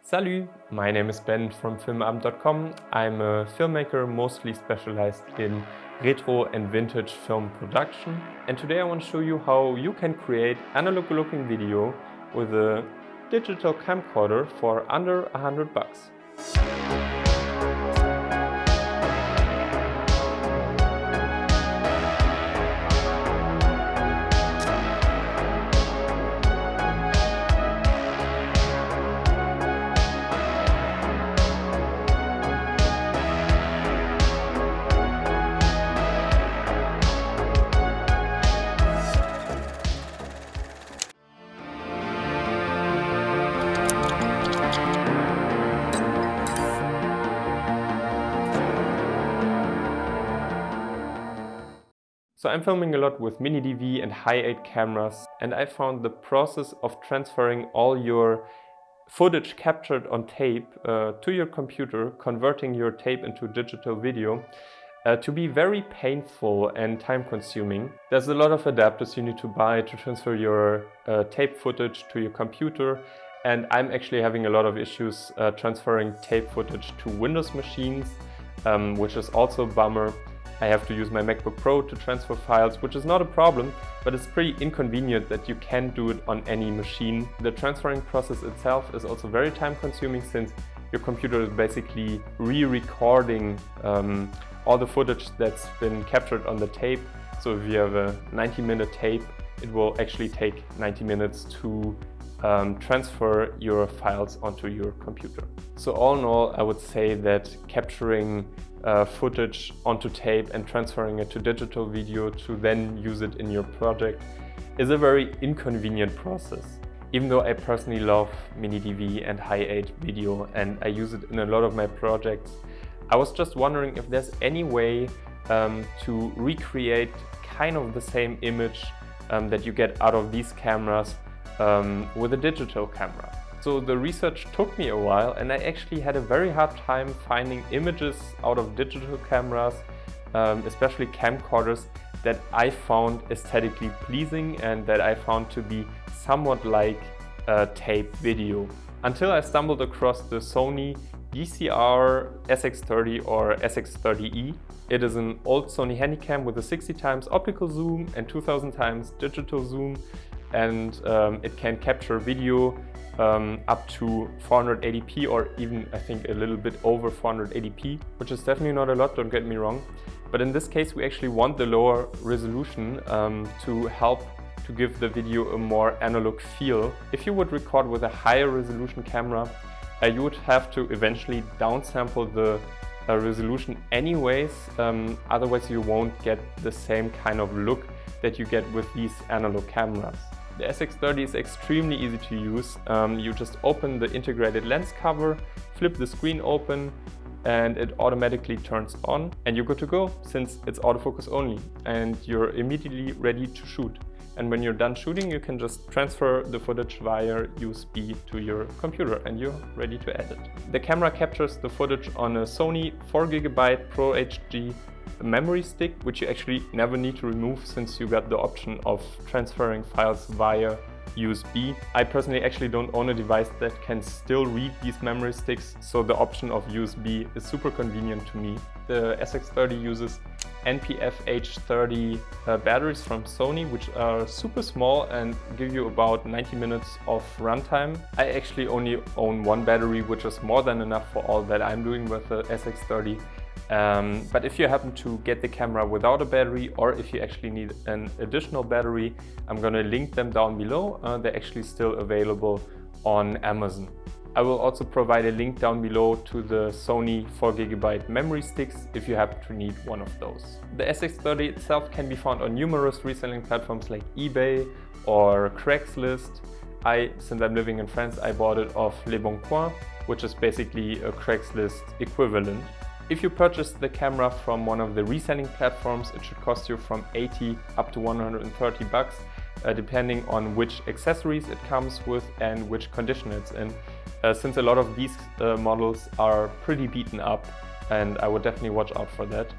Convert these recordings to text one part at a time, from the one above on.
Salut, my name is Ben from filmabend.com. I'm a filmmaker mostly specialized in retro and vintage film production. And today I want to show you how you can create analog looking video with a digital camcorder for under $100. So I'm filming a lot with mini DV and high-8 cameras, and I found the process of transferring all your footage captured on tape to your computer, converting your tape into digital video, to be very painful and time-consuming. There's a lot of adapters you need to buy to transfer your tape footage to your computer, and I'm actually having a lot of issues transferring tape footage to Windows machines, which is also a bummer. I have to use my MacBook Pro to transfer files, which is not a problem, but it's pretty inconvenient that you can't do it on any machine. The transferring process itself is also very time consuming, since your computer is basically re-recording all the footage that's been captured on the tape. So if you have a 90-minute tape, it will actually take 90 minutes to transfer your files onto your computer. So all in all, I would say that capturing footage onto tape and transferring it to digital video to then use it in your project is a very inconvenient process. Even though I personally love mini DV and high-8 video and I use it in a lot of my projects, I was just wondering if there's any way to recreate kind of the same image that you get out of these cameras with a digital camera. So the research took me a while, and I actually had a very hard time finding images out of digital cameras, especially camcorders, that I found aesthetically pleasing and that I found to be somewhat like tape video. Until I stumbled across the Sony SX30 or SX30E. It is an old Sony HANDYCAM with a 60x optical zoom and 2000x digital zoom, and it can capture video up to 480p or even I think a little bit over 480p, which is definitely not a lot, don't get me wrong. But in this case we actually want the lower resolution to help to give the video a more analog feel. If you would record with a higher resolution camera, you would have to eventually downsample the resolution anyways, otherwise you won't get the same kind of look that you get with these analog cameras. The SX30 is extremely easy to use. You just open the integrated lens cover, flip the screen open, and it automatically turns on, and you're good to go, since it's autofocus only, and you're immediately ready to shoot. And when you're done shooting, you can just transfer the footage via USB to your computer and you're ready to edit. The camera captures the footage on a Sony 4GB Pro HD memory stick, which you actually never need to remove since you got the option of transferring files via USB. I personally actually don't own a device that can still read these memory sticks, so the option of USB is super convenient to me. The SX30 uses NPF H30 batteries from Sony, which are super small and give you about 90 minutes of runtime. I actually only own one battery, which is more than enough for all that I'm doing with the SX30. But if you happen to get the camera without a battery, or if you actually need an additional battery, I'm gonna link them down below. They're actually still available on Amazon. I will also provide a link down below to the Sony 4GB memory sticks if you happen to need one of those. The SX30 itself can be found on numerous reselling platforms like eBay or Craigslist. Since I'm living in France, I bought it off Le Bon Coin, which is basically a Craigslist equivalent. If you purchase the camera from one of the reselling platforms, it should cost you from 80 up to 130 bucks, depending on which accessories it comes with and which condition it's in. Since a lot of these models are pretty beaten up, and I would definitely watch out for that.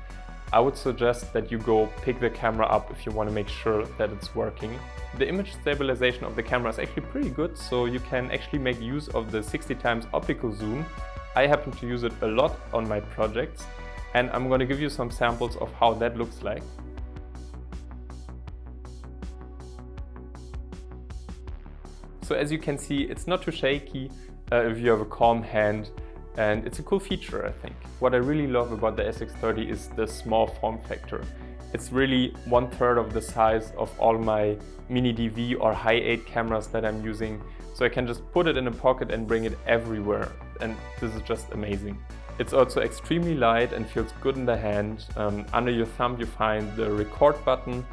I would suggest that you go pick the camera up if you want to make sure that it's working. The image stabilization of the camera is actually pretty good, so you can actually make use of the 60x optical zoom. I happen to use it a lot on my projects, and I'm going to give you some samples of how that looks like. So as you can see, it's not too shaky if you have a calm hand, and it's a cool feature, I think. What I really love about the SX30 is the small form factor. It's really 1/3 of the size of all my mini DV or high 8 cameras that I'm using. So I can just put it in a pocket and bring it everywhere. And this is just amazing. It's also extremely light and feels good in the hand. Under your thumb you find the record button,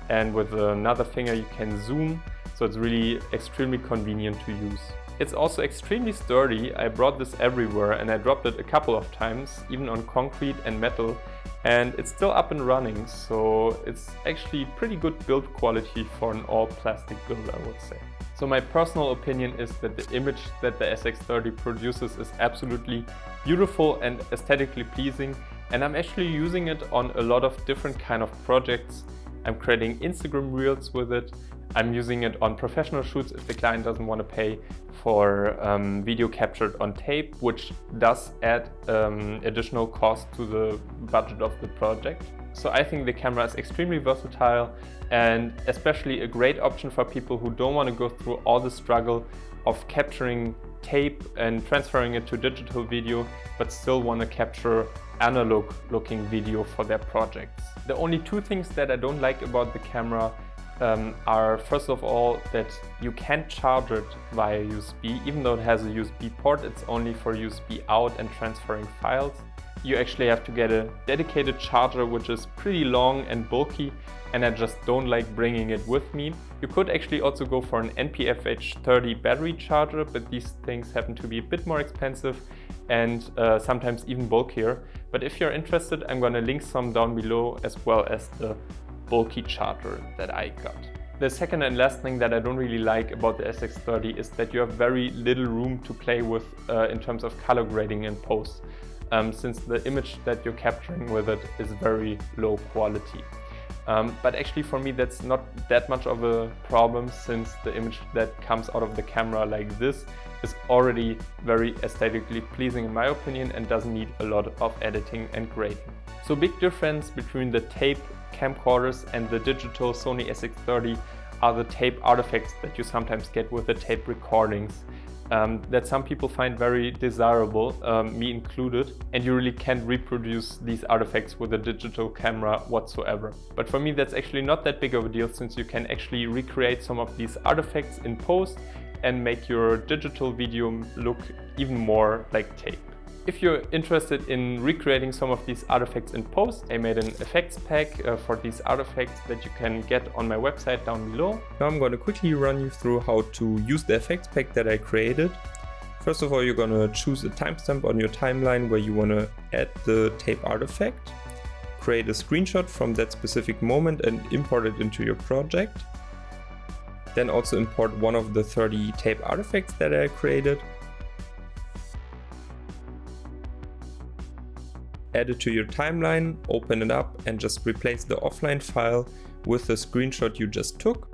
and with another finger you can zoom. So it's really extremely convenient to use. It's also extremely sturdy. I brought this everywhere and I dropped it a couple of times, even on concrete and metal, and it's still up and running, so it's actually pretty good build quality for an all-plastic build, I would say. So my personal opinion is that the image that the SX30 produces is absolutely beautiful and aesthetically pleasing, and I'm actually using it on a lot of different kind of projects. I'm creating Instagram reels with it. I'm using it on professional shoots if the client doesn't want to pay for video captured on tape, which does add additional cost to the budget of the project. So I think the camera is extremely versatile and especially a great option for people who don't want to go through all the struggle of capturing tape and transferring it to digital video, but still want to capture analog looking video for their projects. The only two things that I don't like about the camera are, first of all, that you can't charge it via USB. Even though it has a USB port, it's only for USB out and transferring files. You actually have to get a dedicated charger, which is pretty long and bulky, and I just don't like bringing it with me. You could actually also go for an NP-FH30 battery charger, but these things happen to be a bit more expensive and sometimes even bulkier. But if you're interested, I'm going to link some down below, as well as the bulky charger that I got. The second and last thing that I don't really like about the SX30 is that you have very little room to play with in terms of color grading in post, since the image that you're capturing with it is very low quality. But actually for me that's not that much of a problem, since the image that comes out of the camera like this is already very aesthetically pleasing in my opinion and doesn't need a lot of editing and grading. So big difference between the tape camcorders and the digital Sony SX30 are the tape artifacts that you sometimes get with the tape recordings. That some people find very desirable, me included, and you really can't reproduce these artifacts with a digital camera whatsoever. But for me that's actually not that big of a deal, since you can actually recreate some of these artifacts in post and make your digital video look even more like tape. If you're interested in recreating some of these artifacts in post, I made an effects pack for these artifacts that you can get on my website down below. Now I'm going to quickly run you through how to use the effects pack that I created. First of all, you're going to choose a timestamp on your timeline where you want to add the tape artifact. Create a screenshot from that specific moment and import it into your project. Then also import one of the 30 tape artifacts that I created. Add it to your timeline, open it up, and just replace the offline file with the screenshot you just took.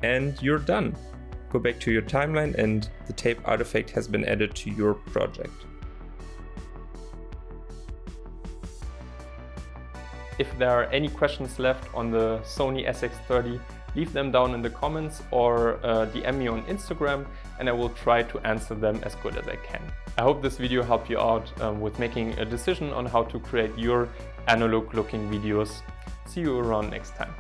And you're done. Go back to your timeline and the tape artifact has been added to your project. If there are any questions left on the Sony SX30, leave them down in the comments or DM me on Instagram, and I will try to answer them as good as I can. I hope this video helped you out with making a decision on how to create your analog looking videos. See you around next time.